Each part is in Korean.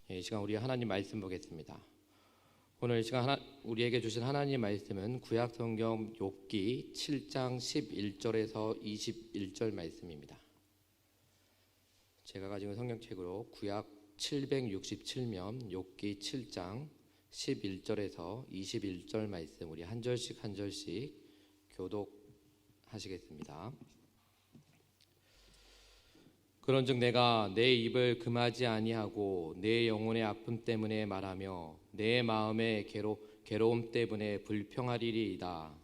이 시간 우리 하나님 말씀 보겠습니다. 오늘 이 시간 우리에게 주신 하나님 말씀은 구약 성경 욥기 7장 11절에서 21절 말씀입니다. 제가 가지고 있는 성경책으로 구약 767면 욥기 7장 11절에서 21절 말씀 우리 한 절씩 한 절씩 교독하시겠습니다. 그런즉 내가 내 입을 금하지 아니하고 내 영혼의 아픔 때문에 말하며 내 마음의 괴로움 때문에 불평하리이다.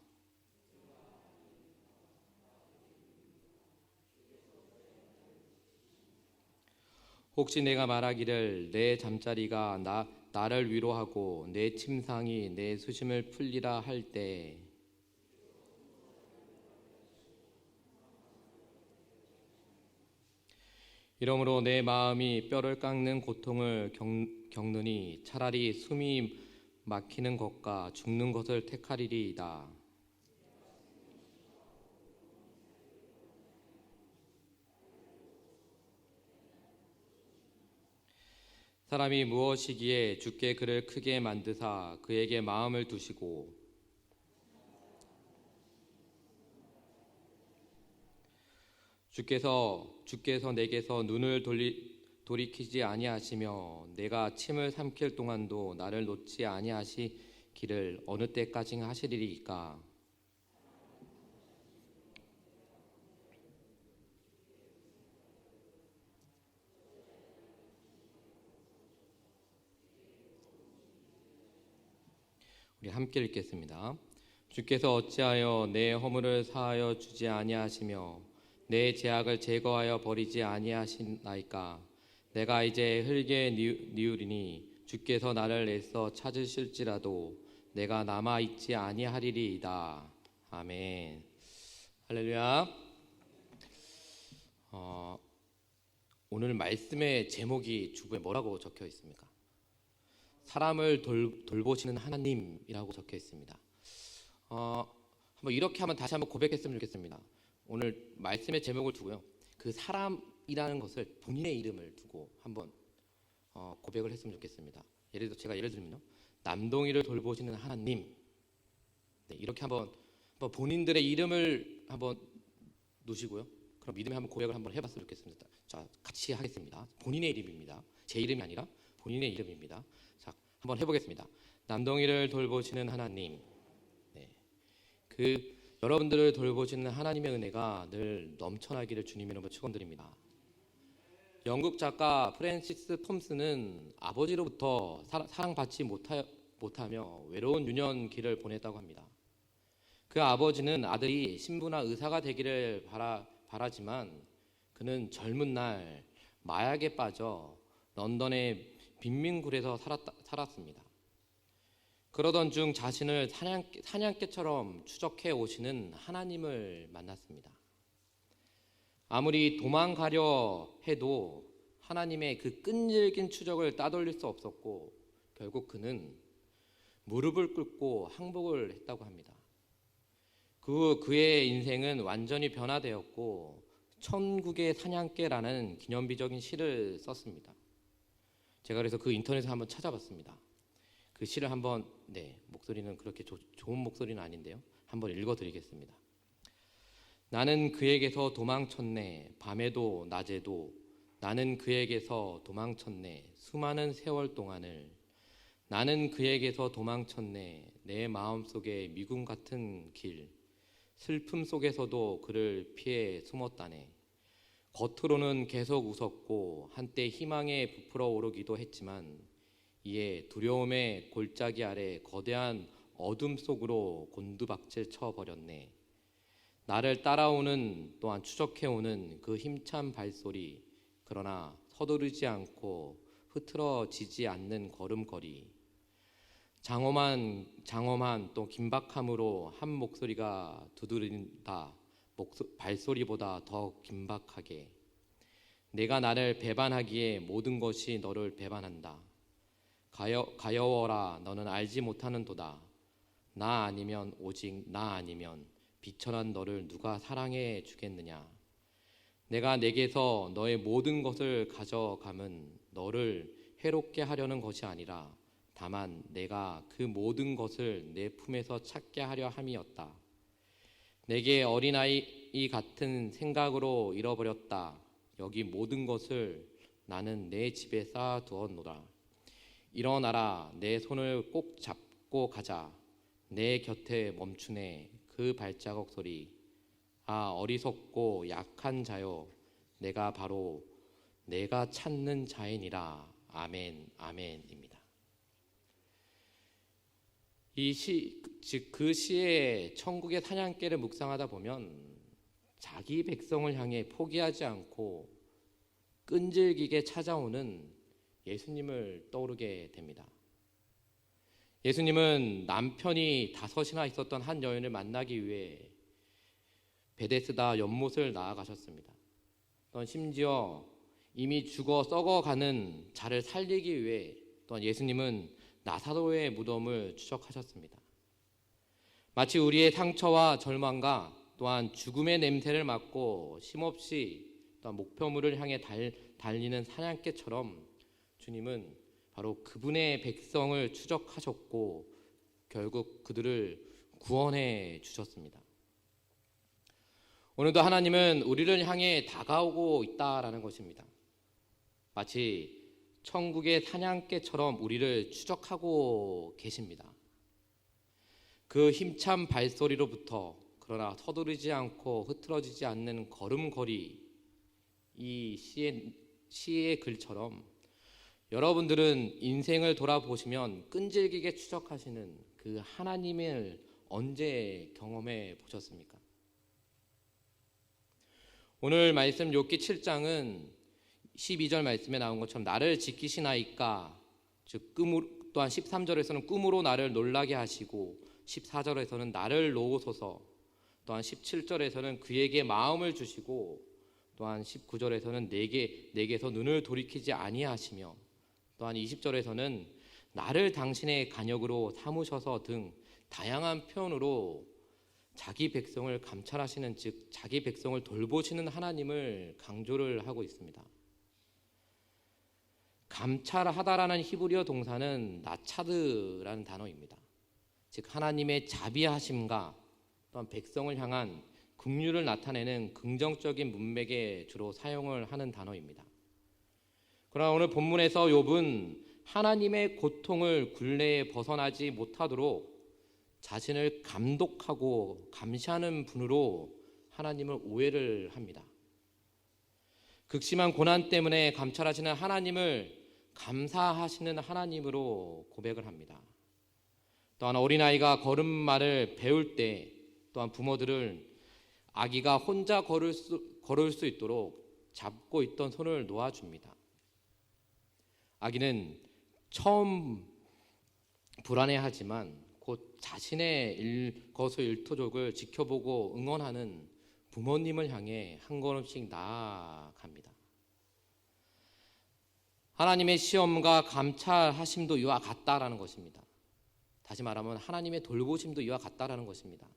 혹시 내가 말하기를 내 잠자리가 나를 위로하고 내 침상이 내 수심을 풀리라 할 때 이러므로 내 마음이 뼈를 깎는 고통을 겪느니 차라리 숨이 막히는 것과 죽는 것을 택하리이다. 사람이 무엇이기에 주께 그를 크게 만드사 그에게 마음을 두시고 주께서 내게서 눈을 돌이키지 아니하시며 내가 침을 삼킬 동안도 나를 놓지 아니하시기를 어느 때까지 하시리이까. 우리 함께 읽겠습니다. 주께서 어찌하여 내 허물을 사하여 주지 아니하시며 내 죄악을 제거하여 버리지 아니하시나이까. 내가 이제 흙에 니우리니 주께서 나를 애써 찾으실지라도 내가 남아있지 아니하리이다. 아멘. 할렐루야. 오늘 말씀의 제목이 주부에 뭐라고 적혀 있습니까? 사람을 돌보시는 하나님이라고 적혀 있습니다. 한번 이렇게 한번 다시 한번 고백했으면 좋겠습니다. 오늘 말씀의 제목을 두고요, 그 사람이라는 것을 본인의 이름을 두고 한번 고백을 했으면 좋겠습니다. 제가 예를 들면요, 남동이를 돌보시는 하나님, 네, 이렇게 한번 본인들의 이름을 한번 놓으시고요, 그럼 믿음의 한번 고백을 한번 해봤으면 좋겠습니다. 자, 같이 하겠습니다. 본인의 이름입니다. 제 이름이 아니라 본인의 이름입니다. 자, 한번 해보겠습니다. 남동이를 돌보시는 하나님. 네, 여러분들을 돌보시는 하나님의 은혜가 늘 넘쳐나기를 주님의 이름으로 축원드립니다. 영국 작가 프랜시스 톰슨은 아버지로부터 사랑받지 못하며 외로운 유년기를 보냈다고 합니다. 그 아버지는 아들이 신부나 의사가 되기를 바라지만 그는 젊은 날 마약에 빠져 런던의 빈민굴에서 살았습니다. 그러던 중 자신을 사냥개처럼 추적해 오시는 하나님을 만났습니다. 아무리 도망가려 해도 하나님의 그 끈질긴 추적을 따돌릴 수 없었고 결국 그는 무릎을 꿇고 항복을 했다고 합니다. 그의 인생은 완전히 변화되었고 천국의 사냥개라는 기념비적인 시를 썼습니다. 제가 그래서 그 인터넷에 한번 찾아봤습니다. 그 시를 한번, 목소리는 그렇게 좋은 목소리는 아닌데요, 한번 읽어드리겠습니다. 나는 그에게서 도망쳤네. 밤에도 낮에도 나는 그에게서 도망쳤네. 수많은 세월 동안을 나는 그에게서 도망쳤네. 내 마음속에 미군 같은 길 슬픔 속에서도 그를 피해 숨었다네. 겉으로는 계속 웃었고 한때 희망에 부풀어 오르기도 했지만 이에 두려움의 골짜기 아래 거대한 어둠 속으로 곤두박질 쳐버렸네. 나를 따라오는 또한 추적해오는 그 힘찬 발소리, 그러나 서두르지 않고 흐트러지지 않는 걸음걸이, 장엄한 또 긴박함으로 한 목소리가 두드린다. 발소리보다 더 긴박하게 내가 나를 배반하기에 모든 것이 너를 배반한다. 가여워라. 너는 알지 못하는 도다. 나 아니면 오직 나 아니면 비천한 너를 누가 사랑해 주겠느냐. 내가 내게서 너의 모든 것을 가져감은 너를 해롭게 하려는 것이 아니라 다만 내가 그 모든 것을 내 품에서 찾게 하려 함이었다. 내게 어린아이 같은 생각으로 잃어버렸다. 여기 모든 것을 나는 내 집에 쌓아 두었노라. 일어나라, 내 손을 꼭 잡고 가자. 내 곁에 멈추네 그 발자국 소리. 아, 어리석고 약한 자요, 내가 바로 내가 찾는 자이니라. 아멘, 아멘입니다. 이 시, 즉 그 시의 천국의 사냥개를 묵상하다 보면 자기 백성을 향해 포기하지 않고 끈질기게 찾아오는 예수님을 떠오르게 됩니다. 예수님은 남편이 5이나 있었던 한 여인을 만나기 위해 베데스다 연못을 나아가셨습니다. 또한 심지어 이미 죽어 썩어가는 자를 살리기 위해 또한 예수님은 나사로의 무덤을 추적하셨습니다. 마치 우리의 상처와 절망과 또한 죽음의 냄새를 맡고 쉼없이 또한 목표물을 향해 달리는 사냥개처럼 주님은 바로 그분의 백성을 추적하셨고 결국 그들을 구원해 주셨습니다. 오늘도 하나님은 우리를 향해 다가오고 있다라는 것입니다. 마치 천국의 사냥개처럼 우리를 추적하고 계십니다. 그 힘찬 발소리로부터 그러나 서두르지 않고 흐트러지지 않는 걸음걸이, 이 시의 글처럼 여러분들은 인생을 돌아보시면 끈질기게 추적하시는 그 하나님을 언제 경험해 보셨습니까? 오늘 말씀 욥기 7장은 12절 말씀에 나온 것처럼 나를 지키시나이까, 즉 또한 13절에서는 꿈으로 나를 놀라게 하시고 14절에서는 나를 놓으소서, 또한 17절에서는 그에게 마음을 주시고 또한 19절에서는 내게서 눈을 돌이키지 아니하시며 또한 20절에서는 나를 당신의 간역으로 삼으셔서 등 다양한 표현으로 자기 백성을 감찰하시는, 즉 자기 백성을 돌보시는 하나님을 강조를 하고 있습니다. 감찰하다라는 히브리어 동사는 나차드라는 단어입니다. 즉 하나님의 자비하심과 또한 백성을 향한 긍휼을 나타내는 긍정적인 문맥에 주로 사용을 하는 단어입니다. 그러나 오늘 본문에서 욥은 하나님의 고통을 굴레에 벗어나지 못하도록 자신을 감독하고 감시하는 분으로 하나님을 오해를 합니다. 극심한 고난 때문에 감찰하시는 하나님을 감사하시는 하나님으로 고백을 합니다. 또한 어린아이가 걸음마를 배울 때 또한 부모들은 아기가 혼자 걸을 수 있도록 잡고 있던 손을 놓아줍니다. 아기는 처음 불안해하지만 곧 자신의 거수일투족을 지켜보고 응원하는 부모님을 향해 한 걸음씩 나아갑니다. 하나님의 시험과 감찰하심도 이와 같다라는 것입니다. 다시 말하면 하나님의 돌보심도 이와 같다라는 것입니다.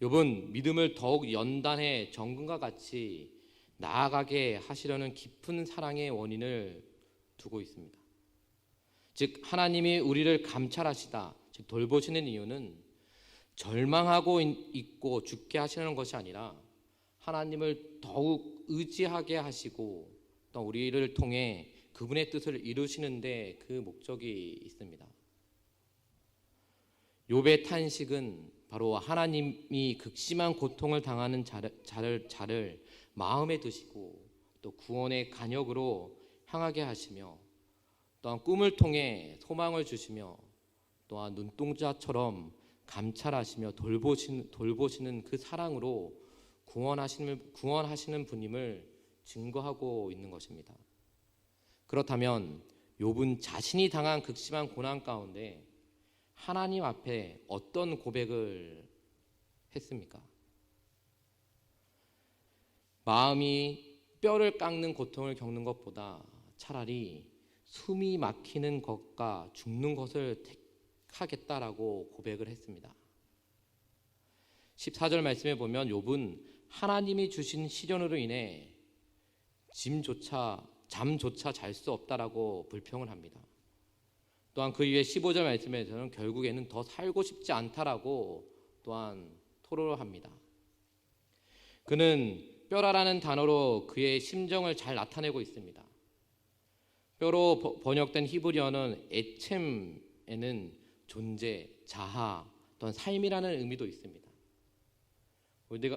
욥은 믿음을 더욱 연단해 정금과 같이 나아가게 하시려는 깊은 사랑의 원인을 두고 있습니다. 즉 하나님이 우리를 감찰하시다, 즉 돌보시는 이유는 절망하고 있고 죽게 하시는 것이 아니라 하나님을 더욱 의지하게 하시고 또 우리를 통해 그분의 뜻을 이루시는데 그 목적이 있습니다. 욥의 탄식은 바로 하나님이 극심한 고통을 당하는 자를 마음에 두시고 또 구원의 간역으로 향하게 하시며 또한 꿈을 통해 소망을 주시며 또한 눈동자처럼 감찰하시며 돌보시는 그 사랑으로 구원하시는 분임을 증거하고 있는 것입니다. 그렇다면 욥은 자신이 당한 극심한 고난 가운데 하나님 앞에 어떤 고백을 했습니까? 마음이 뼈를 깎는 고통을 겪는 것보다 차라리 숨이 막히는 것과 죽는 것을 택하겠다라고 고백을 했습니다. 14절 말씀에 보면 욥은 하나님이 주신 시련으로 인해 짐조차 잠조차 잘 수 없다라고 불평을 합니다. 또한 그 이후에 15절 말씀에서는 결국에는 더 살고 싶지 않다라고 또한 토로를 합니다. 그는 뼈라라는 단어로 그의 심정을 잘 나타내고 있습니다. 뼈로 번역된 히브리어는 에쳔에는 존재, 자아, 또한 삶이라는 의미도 있습니다.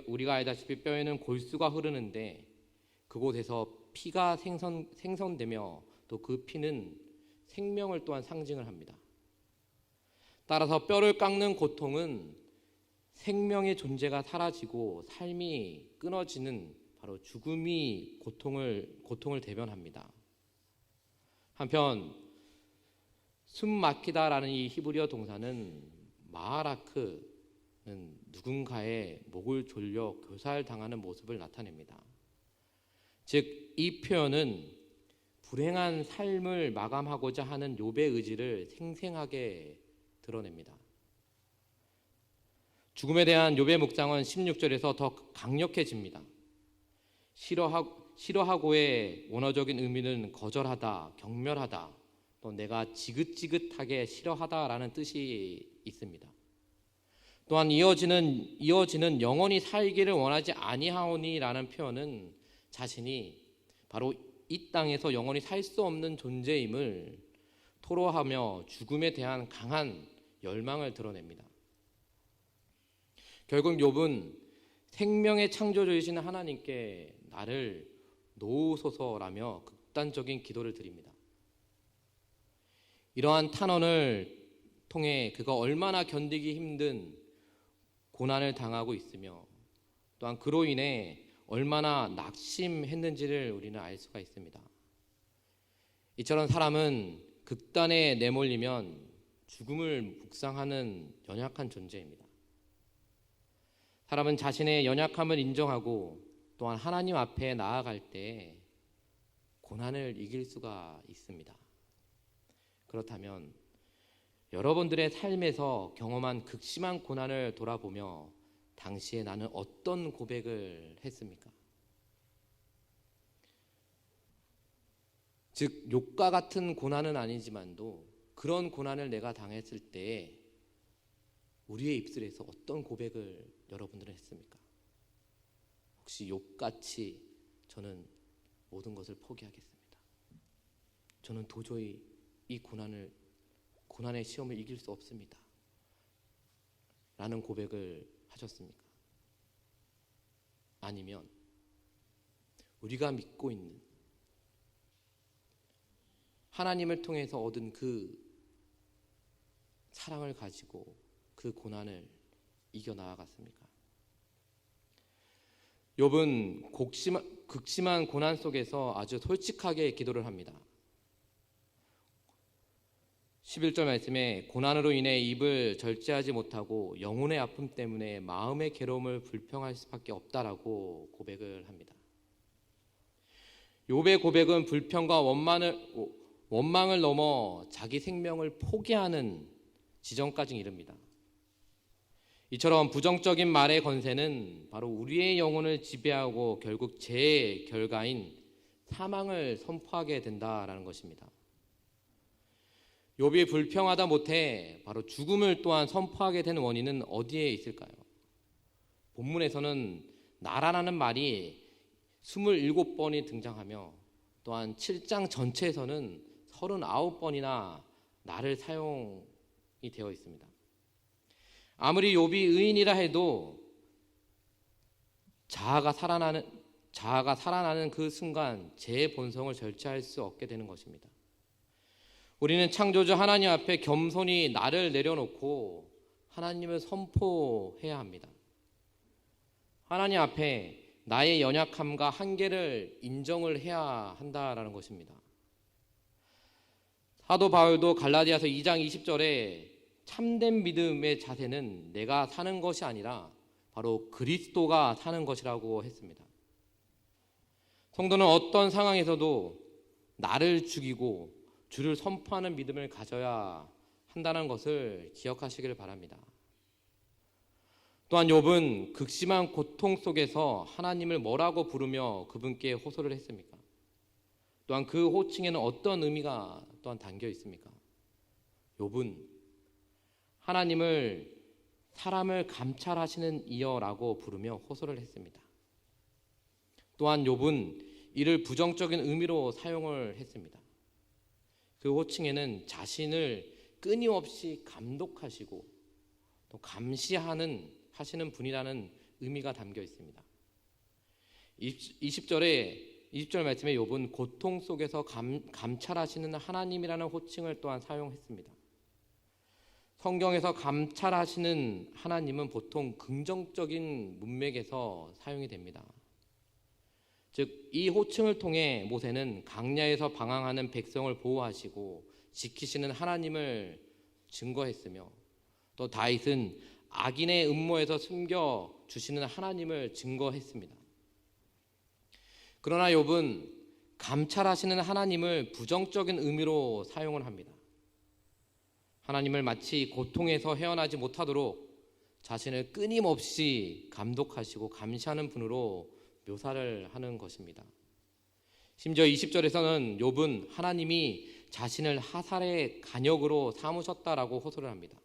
우리가 알다시피 뼈에는 골수가 흐르는데 그곳에서 피가 생성되며 또 그 피는 생명을 또한 상징을 합니다. 따라서 뼈를 깎는 고통은 생명의 존재가 사라지고 삶이 끊어지는 바로 죽음이 고통을 대변합니다. 한편 숨 막히다라는 이 히브리어 동사는 마하라크는 누군가의 목을 졸려 교살당하는 모습을 나타냅니다. 즉 이 표현은 불행한 삶을 마감하고자 하는 욥의 의지를 생생하게 드러냅니다. 죽음에 대한 욥의 묵상은 16절에서 더 강력해집니다. 싫어하고의 원어적인 의미는 거절하다, 경멸하다, 또 내가 지긋지긋하게 싫어하다라는 뜻이 있습니다. 또한 이어지는 영원히 살기를 원하지 아니하오니라는 표현은 자신이 바로 이 땅에서 영원히 살 수 없는 존재임을 토로하며 죽음에 대한 강한 열망을 드러냅니다. 결국 욥은 생명의 창조주이신 하나님께 나를 놓으소서라며 극단적인 기도를 드립니다. 이러한 탄원을 통해 그가 얼마나 견디기 힘든 고난을 당하고 있으며 또한 그로 인해 얼마나 낙심했는지를 우리는 알 수가 있습니다. 이처럼 사람은 극단에 내몰리면 죽음을 묵상하는 연약한 존재입니다. 사람은 자신의 연약함을 인정하고 또한 하나님 앞에 나아갈 때 고난을 이길 수가 있습니다. 그렇다면 여러분들의 삶에서 경험한 극심한 고난을 돌아보며 당시에 나는 어떤 고백을 했습니까? 즉 욥과 같은 고난은 아니지만도 그런 고난을 내가 당했을 때 우리의 입술에서 어떤 고백을 여러분들은 했습니까? 혹시 욥같이 저는 모든 것을 포기하겠습니다. 저는 도저히 이 고난의 시험을 이길 수 없습니다. 라는 고백을 하셨습니까? 아니면 우리가 믿고 있는 하나님을 통해서 얻은 그 사랑을 가지고 그 고난을 이겨나아갔습니까? 욥은 극심한 고난 속에서 아주 솔직하게 기도를 합니다. 11절 말씀에 고난으로 인해 입을 절제하지 못하고 영혼의 아픔 때문에 마음의 괴로움을 불평할 수밖에 없다라고 고백을 합니다. 욥의 고백은 불평과 원망을 넘어 자기 생명을 포기하는 지점까지 이릅니다. 이처럼 부정적인 말의 건세는 바로 우리의 영혼을 지배하고 결국 죄의 결과인 사망을 선포하게 된다라는 것입니다. 욥이 불평하다 못해 바로 죽음을 또한 선포하게 된 원인은 어디에 있을까요? 본문에서는 나라라는 말이 27번이 등장하며 또한 7장 전체에서는 39번이나 나를 사용이 되어 있습니다. 아무리 욥이 의인이라 해도 자아가 살아나는 그 순간 제 본성을 절제할 수 없게 되는 것입니다. 우리는 창조주 하나님 앞에 겸손히 나를 내려놓고 하나님을 선포해야 합니다. 하나님 앞에 나의 연약함과 한계를 인정을 해야 한다라는 것입니다. 사도 바울도 갈라디아서 2장 20절에 참된 믿음의 자세는 내가 사는 것이 아니라 바로 그리스도가 사는 것이라고 했습니다. 성도는 어떤 상황에서도 나를 죽이고 주를 선포하는 믿음을 가져야 한다는 것을 기억하시길 바랍니다. 또한 욥은 극심한 고통 속에서 하나님을 뭐라고 부르며 그분께 호소를 했습니까? 또한 그 호칭에는 어떤 의미가 또한 담겨 있습니까? 욥은 하나님을 사람을 감찰하시는 이여라고 부르며 호소를 했습니다. 또한 욥은 이를 부정적인 의미로 사용을 했습니다. 그 호칭에는 자신을 끊임없이 감독하시고 또 감시하시는 분이라는 의미가 담겨 있습니다. 20절 말씀에 욥은 고통 속에서 감찰하시는 하나님이라는 호칭을 또한 사용했습니다. 성경에서 감찰하시는 하나님은 보통 긍정적인 문맥에서 사용이 됩니다. 즉, 이 호칭을 통해 모세는 광야에서 방황하는 백성을 보호하시고 지키시는 하나님을 증거했으며, 또 다윗은 악인의 음모에서 숨겨 주시는 하나님을 증거했습니다. 그러나 욥은 감찰하시는 하나님을 부정적인 의미로 사용을 합니다. 하나님을 마치 고통에서 헤어나지 못하도록 자신을 끊임없이 감독하시고 감시하는 분으로 묘사를 하는 것입니다. 심지어 20절에서는 욥은 하나님이 자신을 하살의 간역으로 삼으셨다라고 호소를 합니다.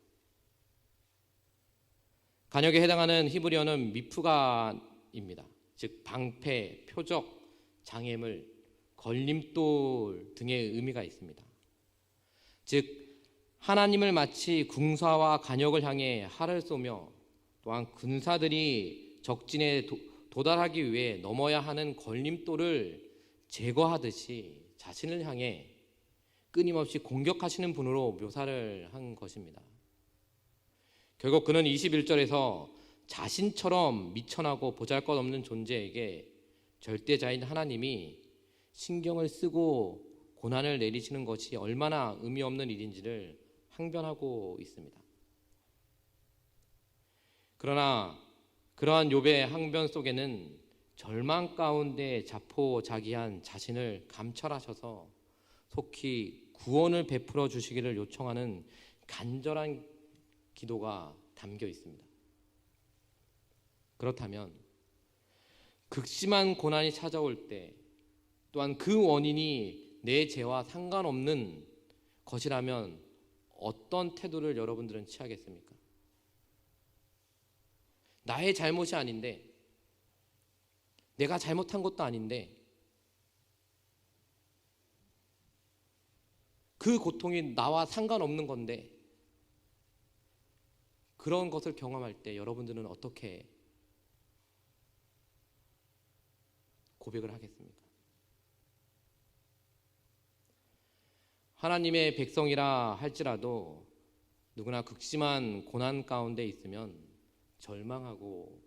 간역에 해당하는 히브리어는 미프가입니다. 즉 방패, 표적, 장애물, 걸림돌 등의 의미가 있습니다. 즉 하나님을 마치 궁사와 간역을 향해 활을 쏘며, 또한 군사들이 적진에 도달하기 위해 넘어야 하는 걸림돌을 제거하듯이 자신을 향해 끊임없이 공격하시는 분으로 묘사를 한 것입니다. 결국 그는 21절에서 자신처럼 미천하고 보잘것없는 존재에게 절대자인 하나님이 신경을 쓰고 고난을 내리시는 것이 얼마나 의미 없는 일인지를 항변하고 있습니다. 그러나 그러한 욥의 항변 속에는 절망 가운데 자포자기한 자신을 감찰하셔서 속히 구원을 베풀어 주시기를 요청하는 간절한 기도가 담겨 있습니다. 그렇다면 극심한 고난이 찾아올 때, 또한 그 원인이 내 죄와 상관없는 것이라면 어떤 태도를 여러분들은 취하겠습니까? 나의 잘못이 아닌데, 내가 잘못한 것도 아닌데 그 고통이 나와 상관없는 건데, 그런 것을 경험할 때 여러분들은 어떻게 고백을 하겠습니까? 하나님의 백성이라 할지라도 누구나 극심한 고난 가운데 있으면 절망하고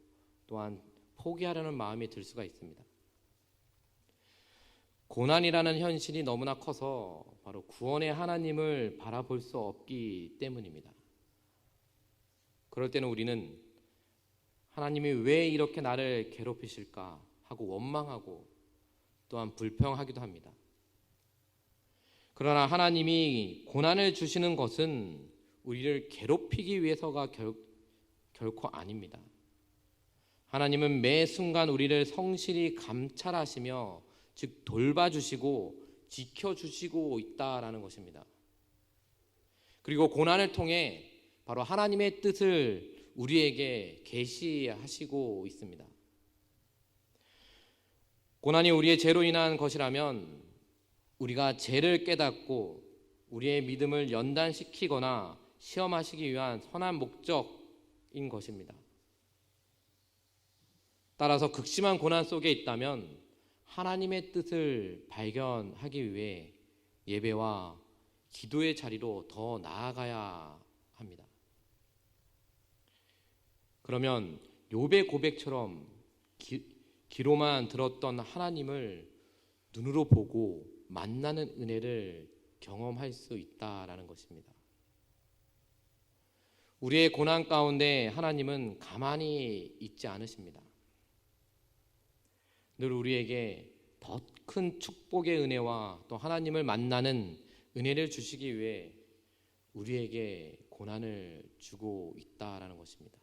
또한 포기하려는 마음이 들 수가 있습니다. 고난이라는 현실이 너무나 커서 바로 구원의 하나님을 바라볼 수 없기 때문입니다. 그럴 때는 우리는 하나님이 왜 이렇게 나를 괴롭히실까 하고 원망하고 또한 불평하기도 합니다. 그러나 하나님이 고난을 주시는 것은 우리를 괴롭히기 위해서가 결코 아닙니다. 하나님은 매 순간 우리를 성실히 감찰하시며, 즉 돌봐주시고 지켜주시고 있다라는 것입니다. 그리고 고난을 통해 바로 하나님의 뜻을 우리에게 계시하시고 있습니다. 고난이 우리의 죄로 인한 것이라면 우리가 죄를 깨닫고 우리의 믿음을 연단시키거나 시험하시기 위한 선한 목적인 것입니다. 따라서 극심한 고난 속에 있다면 하나님의 뜻을 발견하기 위해 예배와 기도의 자리로 더 나아가야 합니다. 그러면 욥의 고백처럼 귀로만 들었던 하나님을 눈으로 보고 만나는 은혜를 경험할 수 있다라는 것입니다. 우리의 고난 가운데 하나님은 가만히 있지 않으십니다. 늘 우리에게 더 큰 축복의 은혜와 또 하나님을 만나는 은혜를 주시기 위해 우리에게 고난을 주고 있다라는 것입니다.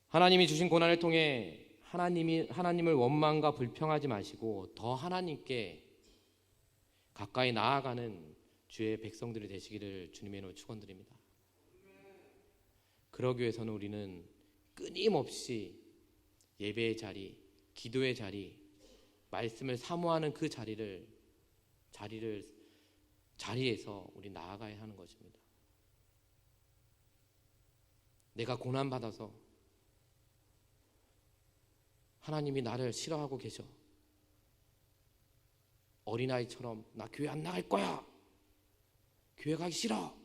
하나님이 주신 고난을 통해 하나님을 원망과 불평하지 마시고 더 하나님께 가까이 나아가는 주의 백성들이 되시기를 주님의 이름으로 축원드립니다. 그러기 위해서는 우리는 끊임없이 예배의 자리, 기도의 자리, 말씀을 사모하는 그 자리에서 우리 나아가야 하는 것입니다. 내가 고난받아서 하나님이 나를 싫어하고 계셔. 어린아이처럼 나 교회 안 나갈 거야. 교회 가기 싫어.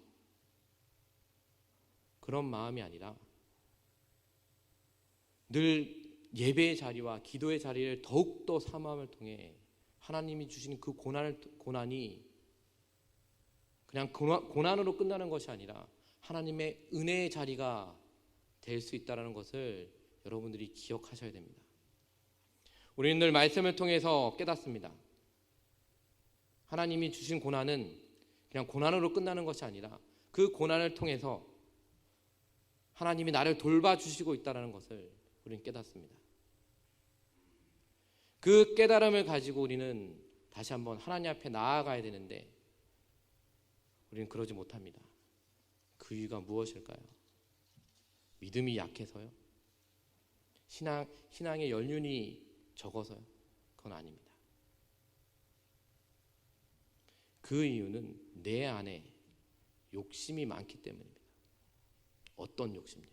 그런 마음이 아니라 늘 예배의 자리와 기도의 자리를 더욱더 사모함을 통해 하나님이 주시는 그 고난이 그냥 고난으로 끝나는 것이 아니라 하나님의 은혜의 자리가 될 수 있다는 것을 여러분들이 기억하셔야 됩니다. 우리는 늘 말씀을 통해서 깨닫습니다. 하나님이 주신 고난은 그냥 고난으로 끝나는 것이 아니라 그 고난을 통해서 하나님이 나를 돌봐주시고 있다는 것을 우리는 깨닫습니다. 그 깨달음을 가지고 우리는 다시 한번 하나님 앞에 나아가야 되는데 우리는 그러지 못합니다. 그 이유가 무엇일까요? 믿음이 약해서요? 신앙의 연륜이 적어서요? 그건 아닙니다. 그 이유는 내 안에 욕심이 많기 때문입니다. 어떤 욕심이요?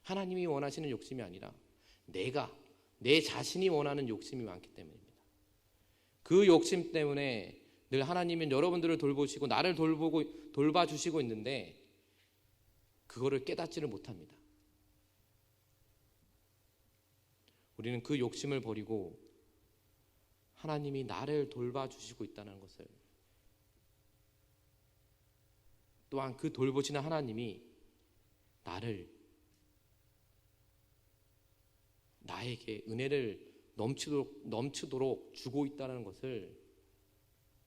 하나님이 원하시는 욕심이 아니라 내 자신이 원하는 욕심이 많기 때문입니다. 그 욕심 때문에 늘 하나님은 여러분들을 돌보시고 나를 돌봐주시고 있는데 그거를 깨닫지를 못합니다. 우리는 그 욕심을 버리고 하나님이 나를 돌봐주시고 있다는 것을, 또한 그 돌보시는 하나님이 나에게 은혜를 넘치도록 주고 있다는 것을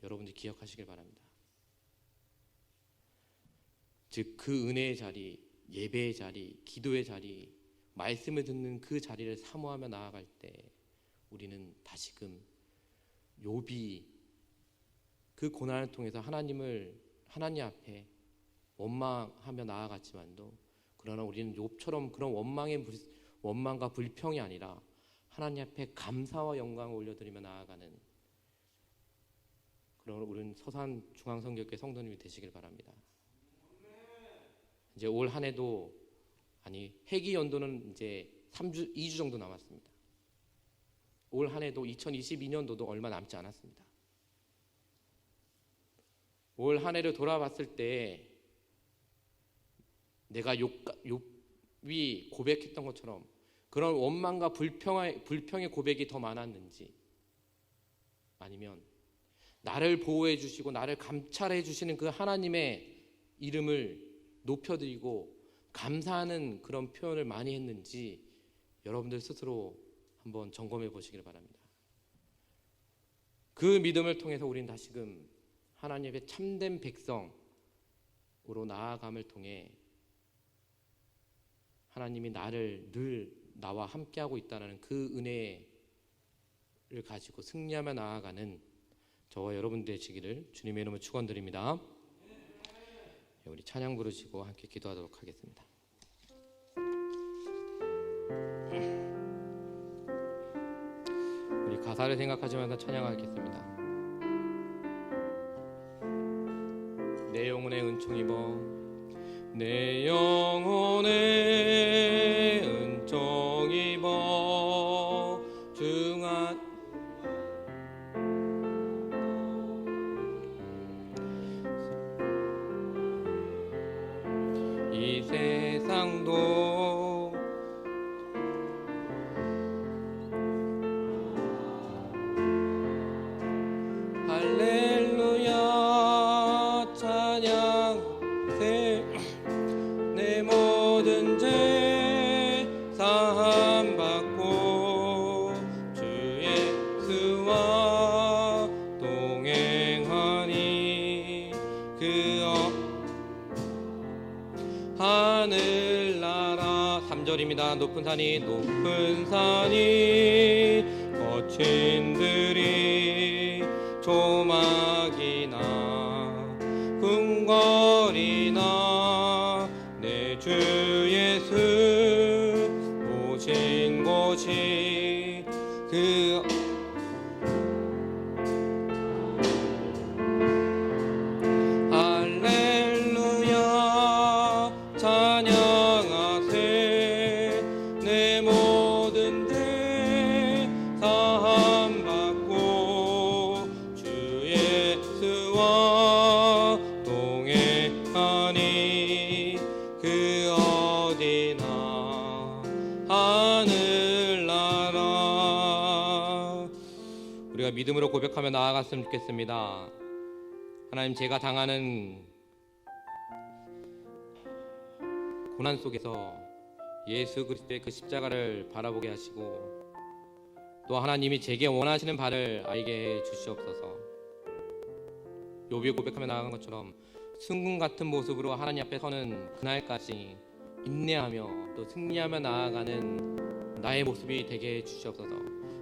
여러분들이 기억하시길 바랍니다. 즉 그 은혜의 자리, 예배의 자리, 기도의 자리, 말씀을 듣는 그 자리를 사모하며 나아갈 때 우리는 다시금 욥이 그 고난을 통해서 하나님 앞에 원망하며 나아갔지만도, 그러나 우리는 욥처럼 그런 원망과 불평이 아니라 하나님 앞에 감사와 영광을 올려드리며 나아가는 그런 우리는 서산중앙성교회 성도님이 되시길 바랍니다. 이제 올 한 해도 회기 연도는 이제 2주 정도 남았습니다. 올 한 해도 2022년도도 얼마 남지 않았습니다. 올 한 해를 돌아봤을 때 내가 욥이 고백했던 것처럼 그런 원망과 불평의 고백이 더 많았는지, 아니면 나를 보호해 주시고 나를 감찰해 주시는 그 하나님의 이름을 높여드리고 감사하는 그런 표현을 많이 했는지 여러분들 스스로 한번 점검해 보시길 바랍니다. 그 믿음을 통해서 우리는 다시금 하나님의 참된 백성으로 나아감을 통해 하나님이 늘 나와 함께하고 있다는 그 은혜를 가지고 승리하며 나아가는 저와 여러분 되시기를 주님의 이름으로 축원드립니다. 우리 찬양 부르시고 함께 기도하도록 하겠습니다. 우리 가사를 생각하시면서 찬양하겠습니다. 내 영혼의 은총 입어, 내 영혼의 은총 입어, 중한 이 세상도 할렐루야 찬양, 내 모든 죄 사함 받고 주 예수와 동행하니 그 하늘나라 4절입니다. 높은 산이 거친 들이 조막이나 궁궐이나 내 주 예수 오신 곳이 그 할렐루야 찬양하세 내 모든 죄 사함받고 주 예수와 동행하니 그 어디나 하늘나라. 우리가 믿음으로 고백하며 나아갔으면 좋겠습니다. 하나님, 제가 당하는 고난 속에서 예수 그리스도의 그 십자가를 바라보게 하시고 또 하나님이 제게 원하시는 바를 알게 해 주시옵소서. 욥이 고백하며 나아간 것처럼 승군 같은 모습으로 하나님 앞에 서는 그날까지 인내하며 또 승리하며 나아가는 나의 모습이 되게 해 주시옵소서.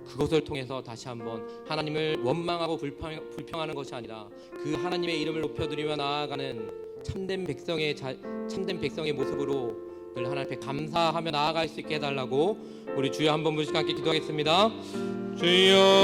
그것을 통해서 다시 한번 하나님을 원망하고 불평하는 것이 아니라 그 하나님의 이름을 높여드리며 나아가는 참된 백성의 모습으로 늘 하나님 앞에 감사하며 나아갈 수 있게 해달라고 우리 주여 한 번 분씩 함께 기도하겠습니다. 주여